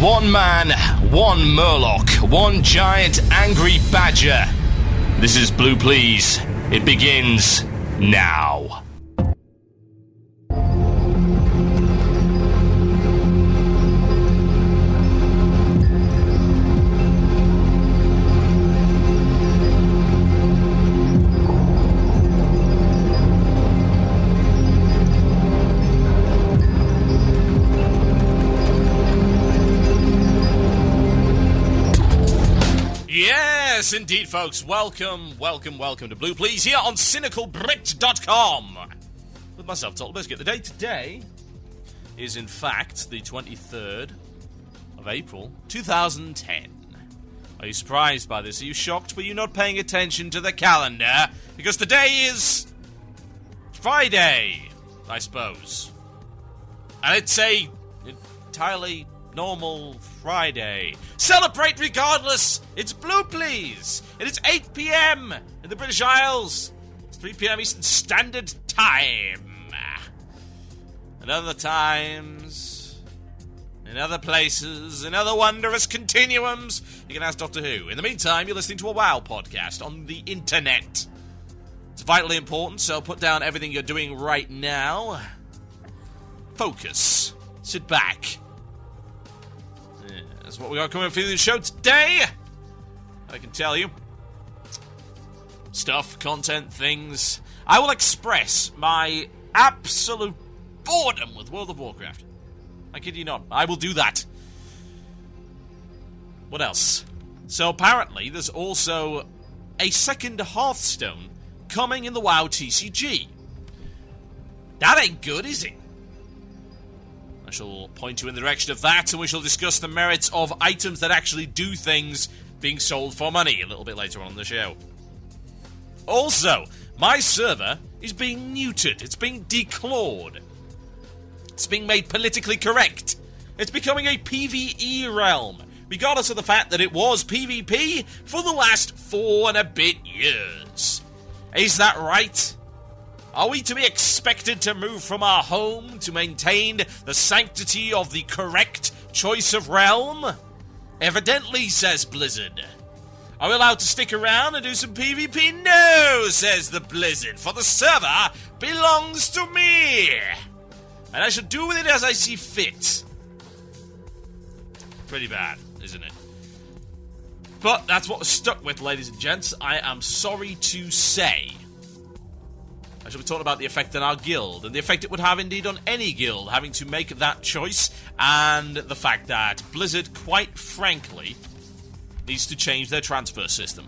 One man, one Murloc, one giant angry badger. This is Blue Please. It begins now. Yes, indeed, folks. Welcome to Blue Please here on CynicalBrit.com. With myself, Total Biscuit. The day today is, in fact, the 23rd of April, 2010. Are you surprised by this? Are you shocked? Were you not paying attention to the calendar? Because today is Friday, I suppose. And it's a entirely normal Friday. Celebrate regardless! It's Blue Please! It is 8 p.m. in the British Isles. It's 3 p.m. Eastern Standard Time. In other times, in other places, in other wondrous continuums, you can ask Doctor Who. In the meantime, you're listening to a WoW podcast on the internet. It's vitally important, so put down everything you're doing right now. Focus. Sit back. That's what we got coming for the show today. I can tell you. Stuff, content, things. I will express my absolute boredom with World of Warcraft. I kid you not. I will do that. What else? So apparently there's also a second Hearthstone coming in the WoW TCG. That ain't good, is it? I shall point you in the direction of that, and we shall discuss the merits of items that actually do things being sold for money a little bit later on in the show. Also, my server is being neutered. It's being declawed. It's being made politically correct. It's becoming a PvE realm, regardless of the fact that it was PvP for the last 4 and a bit years. Is that right? Are we to be expected to move from our home to maintain the sanctity of the correct choice of realm? Evidently, says Blizzard. Are we allowed to stick around and do some PvP? No, says the Blizzard, for the server belongs to me. And I shall do with it as I see fit. Pretty bad, isn't it? But that's what we're stuck with, ladies and gents. I am sorry to say. I shall be talking about the effect on our guild, and the effect it would have indeed on any guild having to make that choice, and the fact that Blizzard, quite frankly, needs to change their transfer system.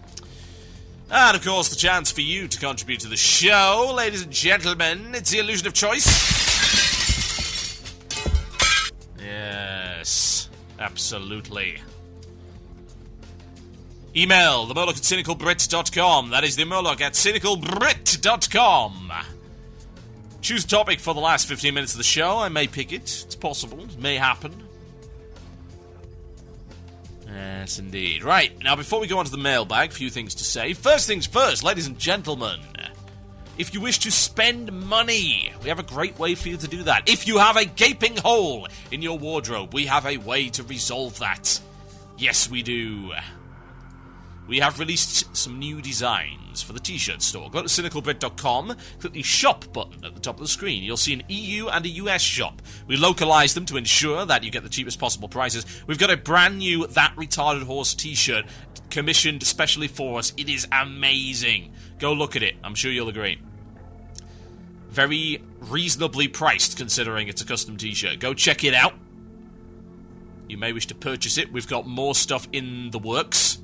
And, of course, the chance for you to contribute to the show, ladies and gentlemen. It's the illusion of choice. Yes, absolutely. Email the Murloc at CynicalBrit.com. That is the Murloc at CynicalBrit.com. Choose a topic for the last 15 minutes of the show. I may pick it. It's possible. It may happen. Yes, indeed. Right, now before we go on to the mailbag, a few things to say. First things first, ladies and gentlemen. If you wish to spend money, we have a great way for you to do that. If you have a gaping hole in your wardrobe, we have a way to resolve that. Yes, we do. We have released some new designs for the t-shirt store. Go to cynicalbrit.com, click the shop button at the top of the screen. You'll see an EU and a US shop. We localize them to ensure that you get the cheapest possible prices. We've got a brand new That Retarded Horse t-shirt commissioned especially for us. It is amazing. Go look at it. I'm sure you'll agree. Very reasonably priced considering it's a custom t-shirt. Go check it out. You may wish to purchase it. We've got more stuff in the works.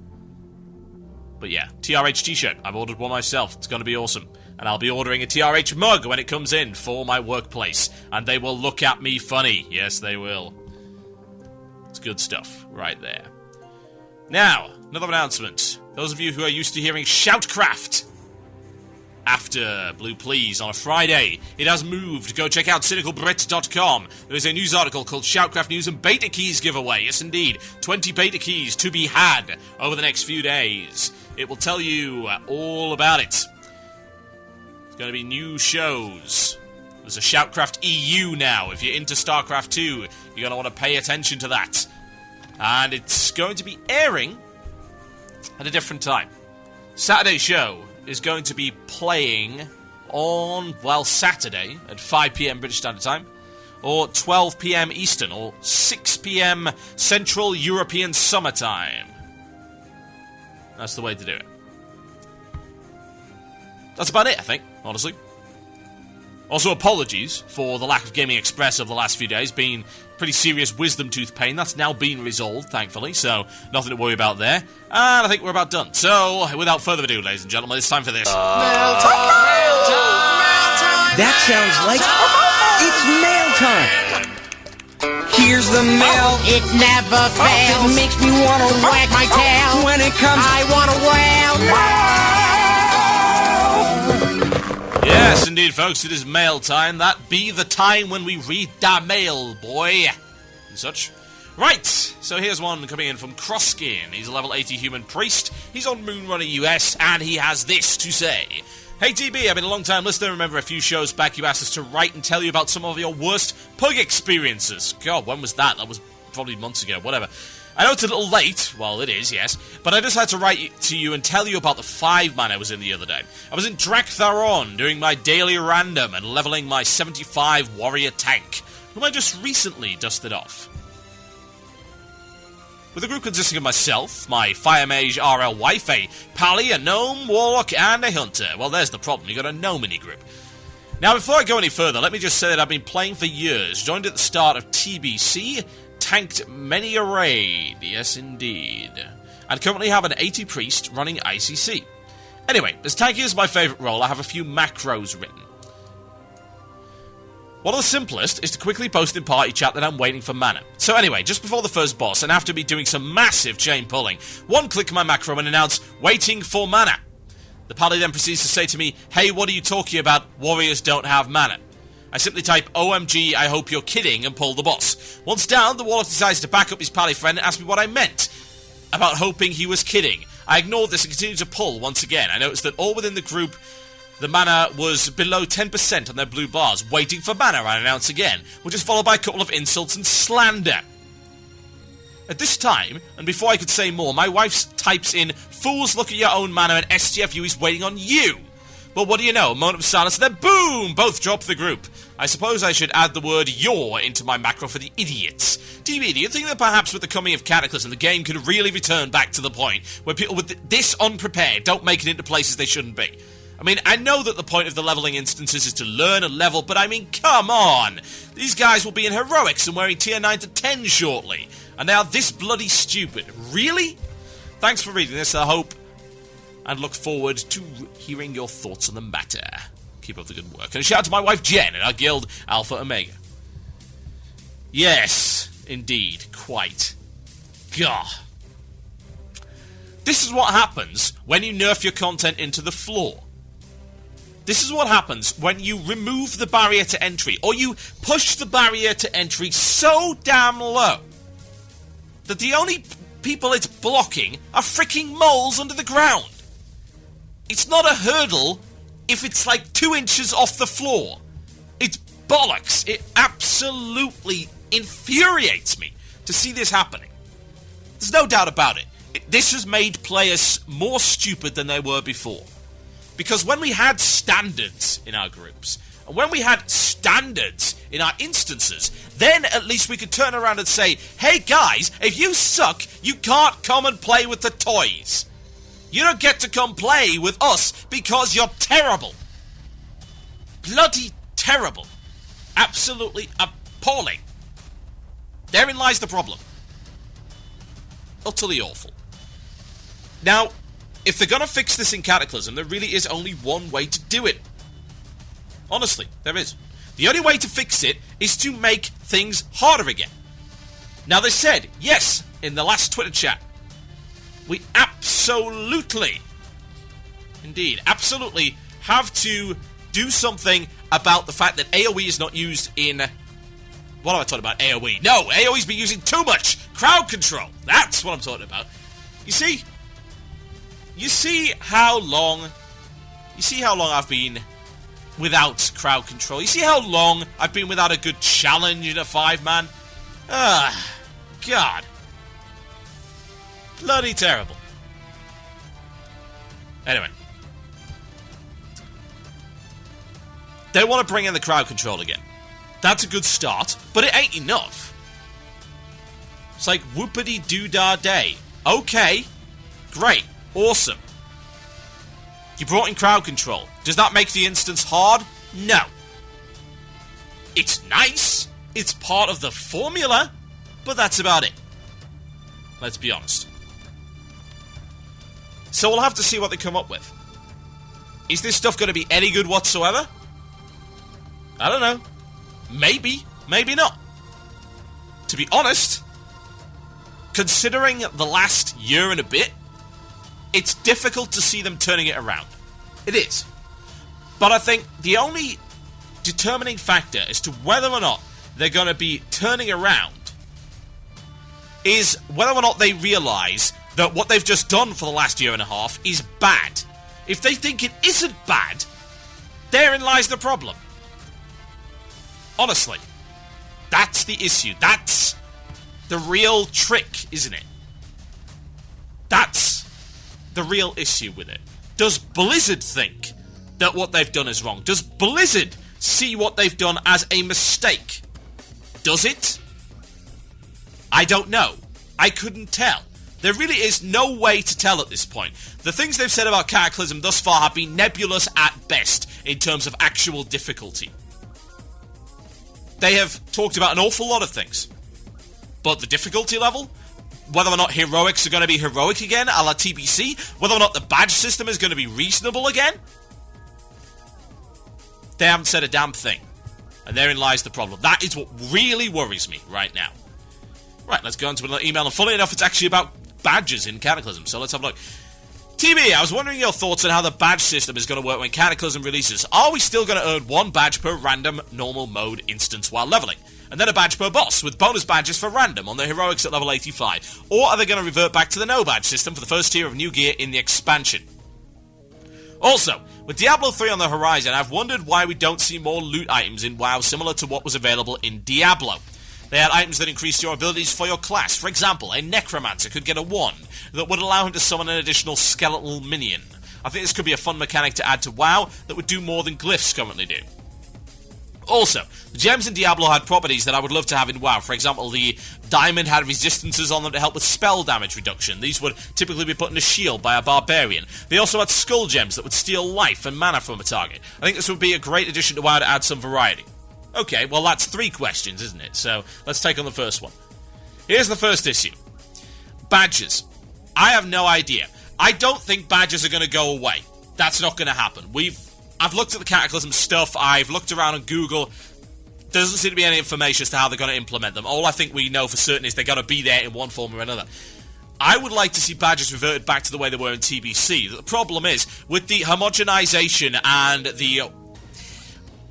But yeah, TRH t-shirt. I've ordered one myself. It's going to be awesome. And I'll be ordering a TRH mug when it comes in for my workplace. And they will look at me funny. Yes, they will. It's good stuff right there. Now, another announcement. Those of you who are used to hearing Shoutcraft after Blue Please on a Friday, it has moved. Go check out cynicalbrit.com. There is a news article called Shoutcraft News and Beta Keys Giveaway. Yes, indeed. 20 beta keys to be had over the next few days. It will tell you all about it. There's going to be new shows. There's a Shoutcraft EU now. If you're into StarCraft 2, you're going to want to pay attention to that. And it's going to be airing at a different time. Saturday's show is going to be playing on, well, Saturday at 5 p.m. British Standard Time, or 12 p.m. Eastern, or 6 p.m. Central European Summertime. That's the way to do it. That's about it, I think, honestly. Also, apologies for the lack of Gaming Express over the last few days, being pretty serious wisdom tooth pain. That's now been resolved, thankfully, so nothing to worry about there. And I think we're about done. So, without further ado, ladies and gentlemen, it's time for this. Mail time! That sounds like it's mail time! Here's the mail. It never fails. It makes me want to wag my tail. When it comes, I want to wail. Yes, indeed, folks, it is mail time. That be the time when we read da mail, boy. And such. Right, so here's one coming in from Croskin. He's a level 80 human priest. He's on Moonrunner US, and he has this to say. Hey TB, I've been a long time listener. Remember a few shows back you asked us to write and tell you about some of your worst pug experiences. God, when was that? That was probably months ago, whatever. I know it's a little late, well it is, yes, but I just had to write to you and tell you about the 5-man I was in the other day. I was in Drak'Tharon doing my daily random and leveling my 75 warrior tank, whom I just recently dusted off. With a group consisting of myself, my fire mage RL wife, a pally, a gnome, warlock, and a hunter. Well, there's the problem, you got a gnome group. Now, before I go any further, let me just say that I've been playing for years, joined at the start of TBC, tanked many a raid, yes indeed, and currently have an 80 priest running ICC. Anyway, as tanky is my favourite role, I have a few macros written. One of the simplest is to quickly post in party chat that I'm waiting for mana. So anyway, just before the first boss, and after me doing some massive chain pulling, one click my macro and announce, waiting for mana. The pally then proceeds to say to me, hey, what are you talking about? Warriors don't have mana. I simply type, OMG, I hope you're kidding, and pull the boss. Once down, the warlock decides to back up his pally friend and ask me what I meant about hoping he was kidding. I ignored this and continued to pull once again. I noticed that all within the group, the mana was below 10% on their blue bars. Waiting for mana, I announce again, which is followed by a couple of insults and slander. At this time, and before I could say more, my wife types in, fools, look at your own mana, and STFU is waiting on you. But what do you know, a moment of silence, and then boom, both drop the group. I suppose I should add the word "your" into my macro for the idiots. DB, do you think that perhaps with the coming of Cataclysm, the game could really return back to the point where people with this unprepared don't make it into places they shouldn't be? I mean, I know that the point of the leveling instances is to learn and level, but I mean, come on! These guys will be in heroics and wearing tier 9 to 10 shortly, and they are this bloody stupid. Really? Thanks for reading this, I hope and look forward to hearing your thoughts on the matter. Keep up the good work. And a shout out to my wife Jen and our guild, Alpha Omega. Yes, indeed, quite. Gah. This is what happens when you nerf your content into the floor. This is what happens when you remove the barrier to entry, or you push the barrier to entry so damn low that the only people it's blocking are freaking moles under the ground. It's not a hurdle if it's like 2 inches off the floor. It's bollocks. It absolutely infuriates me to see this happening. There's no doubt about it. This has made players more stupid than they were before. Because when we had standards in our groups, and when we had standards in our instances, then at least we could turn around and say, hey guys, if you suck, you can't come and play with the toys. You don't get to come play with us because you're terrible. Bloody terrible. Absolutely appalling. Therein lies the problem. Utterly awful. Now, if they're going to fix this in Cataclysm, there really is only one way to do it. Honestly, there is. The only way to fix it is to make things harder again. Now, they said, yes, in the last Twitter chat, we absolutely, indeed, absolutely have to do something about the fact that AoE is not used in... What am I talking about? AoE. No, AoE's been using too much crowd control. That's what I'm talking about. You see how long I've been without crowd control. You see how long I've been without a good challenge in a 5-man? God. Bloody terrible. Anyway. They want to bring in the crowd control again. That's a good start, but it ain't enough. It's like whoopity-doo-dah day. Okay. Great. Awesome. You brought in crowd control. Does that make the instance hard? No. It's nice. It's part of the formula. But that's about it. Let's be honest. So we'll have to see what they come up with. Is this stuff going to be any good whatsoever? I don't know. Maybe. Maybe not. To be honest, considering the last year and a bit, it's difficult to see them turning it around. It is. But I think the only determining factor as to whether or not they're going to be turning around is whether or not they realise that what they've just done for the last year and a half is bad. If they think it isn't bad, therein lies the problem. Honestly. That's the issue. That's the real trick, isn't it? That's the real issue with it. Does Blizzard think that what they've done is wrong? Does Blizzard see what they've done as a mistake? Does it? I don't know. I couldn't tell. There really is no way to tell at this point. The things they've said about Cataclysm thus far have been nebulous at best in terms of actual difficulty. They have talked about an awful lot of things. But the difficulty level, whether or not heroics are going to be heroic again, a la TBC, whether or not the badge system is going to be reasonable again, they haven't said a damn thing. And therein lies the problem. That is what really worries me right now. Right, let's go into another email. And funnily enough, it's actually about badges in Cataclysm. So let's have a look. TB, I was wondering your thoughts on how the badge system is going to work when Cataclysm releases. Are we still going to earn one badge per random normal mode instance while leveling? And then a badge per boss, with bonus badges for random on the heroics at level 85? Or are they going to revert back to the no badge system for the first tier of new gear in the expansion? Also, with Diablo 3 on the horizon, I've wondered why we don't see more loot items in WoW similar to what was available in Diablo. They had items that increased your abilities for your class. For example, a Necromancer could get a 1 that would allow him to summon an additional skeletal minion. I think this could be a fun mechanic to add to WoW that would do more than glyphs currently do. Also, the gems in Diablo had properties that I would love to have in WoW. For example, the diamond had resistances on them to help with spell damage reduction. These would typically be put in a shield by a barbarian. They also had skull gems that would steal life and mana from a target. I think this would be a great addition to WoW to add some variety. Okay, well that's 3 questions, isn't it? So, let's take on the first one. Here's the first issue. Badges. I have no idea. I don't think badges are going to go away. That's not going to happen. I've looked at the Cataclysm stuff, I've looked around on Google. There doesn't seem to be any information as to how they're going to implement them. All I think we know for certain is they're going to be there in one form or another. I would like to see badges reverted back to the way they were in TBC. The problem is, with the homogenization and the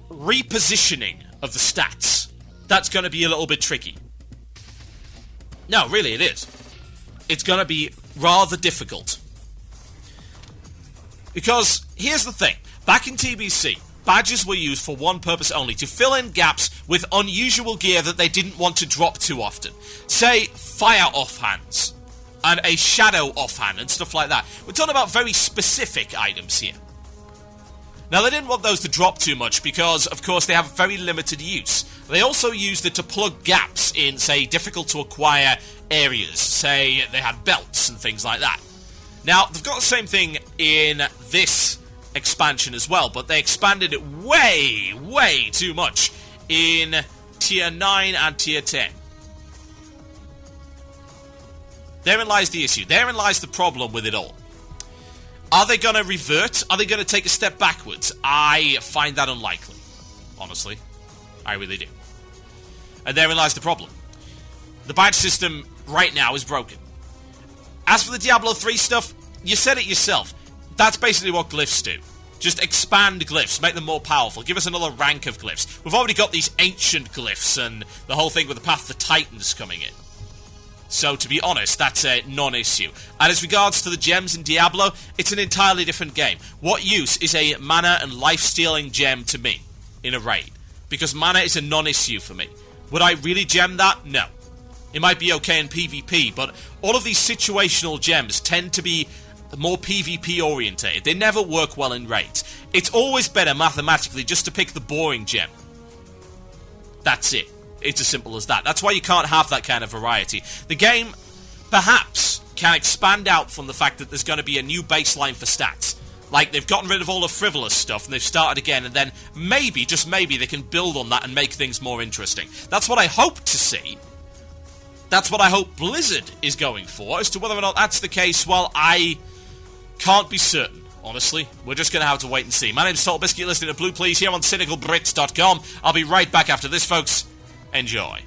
repositioning of the stats, that's going to be a little bit tricky. No, really, it is. It's going to be rather difficult. Because, here's the thing. Back in TBC, badges were used for one purpose only, to fill in gaps with unusual gear that they didn't want to drop too often. Say, fire offhands, and a shadow offhand, and stuff like that. We're talking about very specific items here. Now, they didn't want those to drop too much because, of course, they have very limited use. They also used it to plug gaps in, say, difficult-to-acquire areas. Say, they had belts and things like that. Now, they've got the same thing in this expansion as well, but they expanded it way, way too much in Tier 9 and Tier 10. Therein lies the issue. Therein lies the problem with it all. Are they going to revert? Are they going to take a step backwards? I find that unlikely. Honestly. I really do. And therein lies the problem. The badge system right now is broken. As for the Diablo 3 stuff, you said it yourself. That's basically what glyphs do. Just expand glyphs, make them more powerful, give us another rank of glyphs. We've already got these ancient glyphs and the whole thing with the Path to Titans coming in. So, to be honest, that's a non-issue. And as regards to the gems in Diablo, it's an entirely different game. What use is a mana and life-stealing gem to me in a raid? Because mana is a non-issue for me. Would I really gem that? No. It might be okay in PvP, but all of these situational gems tend to be more PvP orientated. They never work well in raids. It's always better mathematically just to pick the boring gem. That's it. It's as simple as that. That's why you can't have that kind of variety. The game, perhaps, can expand out from the fact that there's going to be a new baseline for stats. Like, they've gotten rid of all the frivolous stuff and they've started again, and then maybe, just maybe, they can build on that and make things more interesting. That's what I hope to see. That's what I hope Blizzard is going for. As to whether or not that's the case, well, I can't be certain, honestly. We're just going to have to wait and see. My name's Salt Biscuit, listening to Blue Please here on CynicalBrits.com. I'll be right back after this, folks. Enjoy.